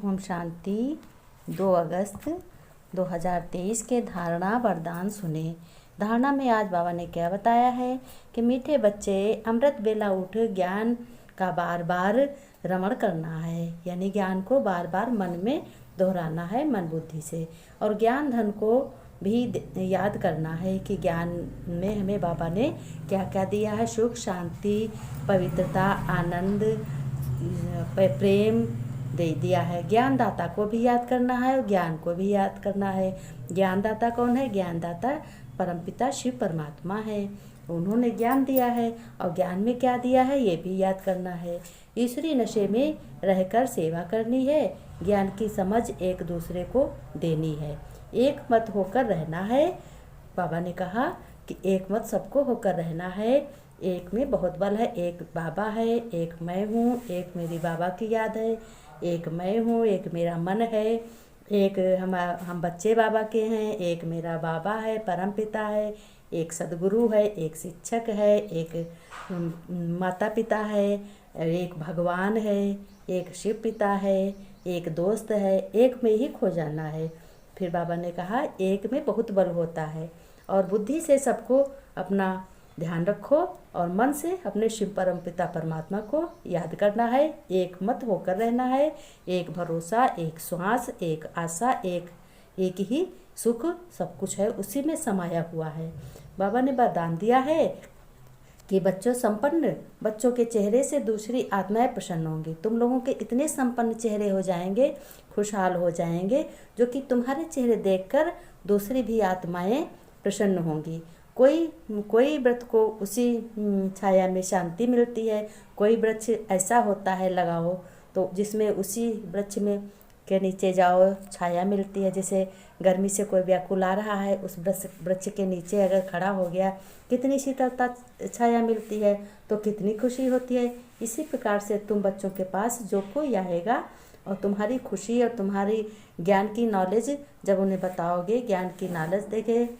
ओम शांति। 2 अगस्त 2023 के धारणा वरदान सुने। धारणा में आज बाबा ने क्या बताया है कि मीठे बच्चे अमृत बेला उठ ज्ञान का बार बार रमण करना है, यानी ज्ञान को बार बार मन में दोहराना है मन बुद्धि से, और ज्ञान धन को भी याद करना है कि ज्ञान में हमें बाबा ने क्या क्या दिया है। सुख, शांति, पवित्रता, आनंद, प्रेम दे दिया है। ज्ञानदाता को भी याद करना है और ज्ञान को भी याद करना है। ज्ञानदाता कौन है? ज्ञानदाता परमपिता शिव परमात्मा है, उन्होंने ज्ञान दिया है और ज्ञान में क्या दिया है ये भी याद करना है। ईश्वरी नशे में रहकर सेवा करनी है, ज्ञान की समझ एक दूसरे को देनी है, एक मत होकर रहना है। बाबा ने कहा कि एक मत सबको होकर रहना है, एक में बहुत बल है। एक बाबा है, एक मैं हूँ, एक मेरी बाबा की याद है, एक मैं हूँ, एक मेरा मन है, एक हम बच्चे बाबा के हैं, एक मेरा बाबा है परम पिता है, एक सदगुरु है, एक शिक्षक है, एक माता पिता है, एक भगवान है, एक शिव पिता है, एक दोस्त है। एक में ही खो जाना है। फिर बाबा ने कहा एक में बहुत बल होता है, और बुद्धि से सबको अपना ध्यान रखो और मन से अपने शिव परम पिता परमात्मा को याद करना है। एक मत होकर रहना है, एक भरोसा, एक श्वास, एक आशा, एक ही सुख सब कुछ है, उसी में समाया हुआ है। बाबा ने वरदान दिया है कि बच्चों, संपन्न बच्चों के चेहरे से दूसरी आत्माएं प्रसन्न होंगी। तुम लोगों के इतने संपन्न चेहरे हो जाएंगे, खुशहाल हो जाएंगे, जो कि तुम्हारे चेहरे देखकर दूसरी भी आत्माएं प्रसन्न होंगी। कोई व्रत को उसी छाया में शांति मिलती है। कोई वृक्ष ऐसा होता है लगाओ तो जिसमें उसी वृक्ष में के नीचे जाओ छाया मिलती है। जैसे गर्मी से कोई व्याकुल आ रहा है, उस वृक्ष के नीचे अगर खड़ा हो गया, कितनी शीतलता छाया मिलती है, तो कितनी खुशी होती है। इसी प्रकार से तुम बच्चों के पास जो कोई आएगा और तुम्हारी खुशी और तुम्हारी ज्ञान की नॉलेज जब उन्हें बताओगे, ज्ञान की नॉलेज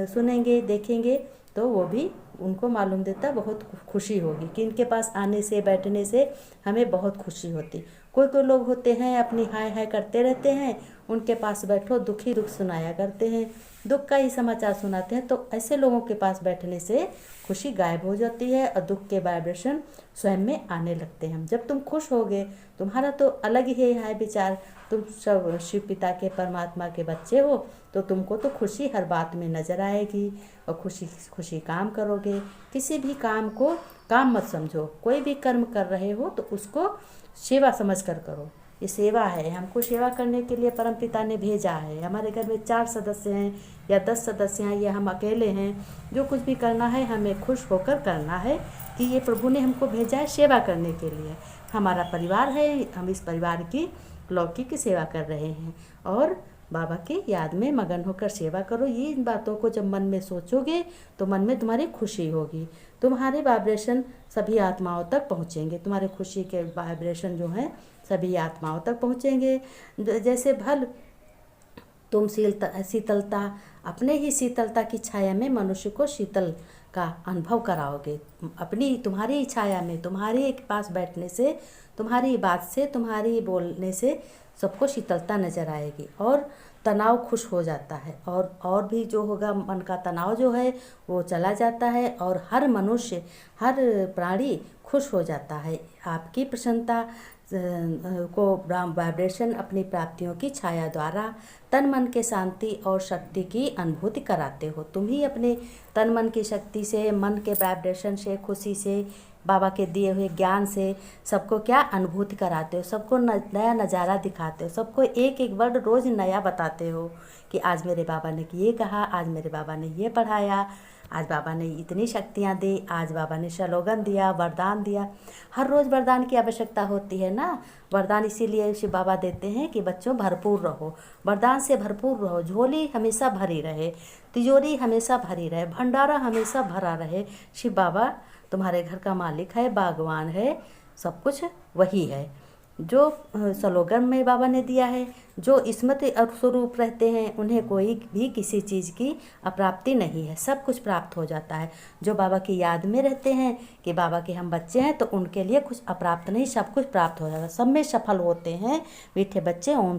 सुनेंगे, देखेंगे, तो वो भी उनको मालूम देता बहुत खुशी होगी कि इनके पास आने से बैठने से हमें बहुत खुशी होती। कोई लोग होते हैं अपनी हाय हाय करते रहते हैं, उनके पास बैठो दुखी दुख सुनाया करते हैं, दुख का ही समाचार सुनाते हैं, तो ऐसे लोगों के पास बैठने से खुशी गायब हो जाती है और दुख के वाइब्रेशन स्वयं में आने लगते हैं। जब तुम खुश होगे, तुम्हारा तो अलग ही है विचार, तुम सब शिव पिता के परमात्मा के बच्चे हो, तो तुमको तो खुशी हर बात में नज़र आएगी और खुशी खुशी काम करोगे। किसी भी काम को काम मत समझो, कोई भी कर्म कर रहे हो तो उसको सेवा समझ कर करो। ये सेवा है, हमको सेवा करने के लिए परमपिता ने भेजा है। हमारे घर में 4 सदस्य हैं या 10 सदस्य हैं या हम अकेले हैं, जो कुछ भी करना है हमें खुश होकर करना है कि ये प्रभु ने हमको भेजा है सेवा करने के लिए। हमारा परिवार है, हम इस परिवार की लौकिक सेवा कर रहे हैं और बाबा की याद में मगन होकर सेवा करो। ये इन बातों को जब मन में सोचोगे तो मन में तुम्हारी खुशी होगी, तुम्हारे वाइब्रेशन सभी आत्माओं तक पहुँचेंगे, तुम्हारे खुशी के वाइब्रेशन जो हैं सभी आत्माओं तक पहुँचेंगे। जैसे भल तुम शीतलता, अपने ही शीतलता की छाया में मनुष्य को शीतल का अनुभव कराओगे। तुम्हारी छाया में, तुम्हारे पास बैठने से, तुम्हारी बात से, तुम्हारी बोलने से सबको शीतलता नज़र आएगी और तनाव खुश हो जाता है, और भी जो होगा मन का तनाव जो है वो चला जाता है और हर मनुष्य, हर प्राणी खुश हो जाता है। आपकी प्रसन्नता को वाइब्रेशन अपनी प्राप्तियों की छाया द्वारा तन मन के शांति और शक्ति की अनुभूति कराते हो। तुम ही अपने तन मन की शक्ति से, मन के वाइब्रेशन से, खुशी से, बाबा के दिए हुए ज्ञान से सबको क्या अनुभूति कराते हो, सबको नया नज़ारा दिखाते हो, सबको एक एक वर्ड रोज़ नया बताते हो कि आज मेरे बाबा ने ये कहा, आज मेरे बाबा ने ये पढ़ाया, आज बाबा ने इतनी शक्तियाँ दी, आज बाबा ने स्लोगन दिया, वरदान दिया। हर रोज़ वरदान की आवश्यकता होती है ना। वरदान इसीलिए शिव बाबा देते हैं कि बच्चों भरपूर रहो, वरदान से भरपूर रहो, झोली हमेशा भरी रहे, तिजोरी हमेशा भरी रहे, भंडारा हमेशा भरा रहे। शिव बाबा तुम्हारे घर का मालिक है, बागवान है, सब कुछ वही है। जो स्लोगन में बाबा ने दिया है, जो स्मृति स्वरूप रहते हैं उन्हें कोई भी किसी चीज़ की अप्राप्ति नहीं है, सब कुछ प्राप्त हो जाता है। जो बाबा की याद में रहते हैं कि बाबा के हम बच्चे हैं, तो उनके लिए कुछ अप्राप्त नहीं, सब कुछ प्राप्त हो जाता है, सब में सफल होते हैं मीठे बच्चे। ओम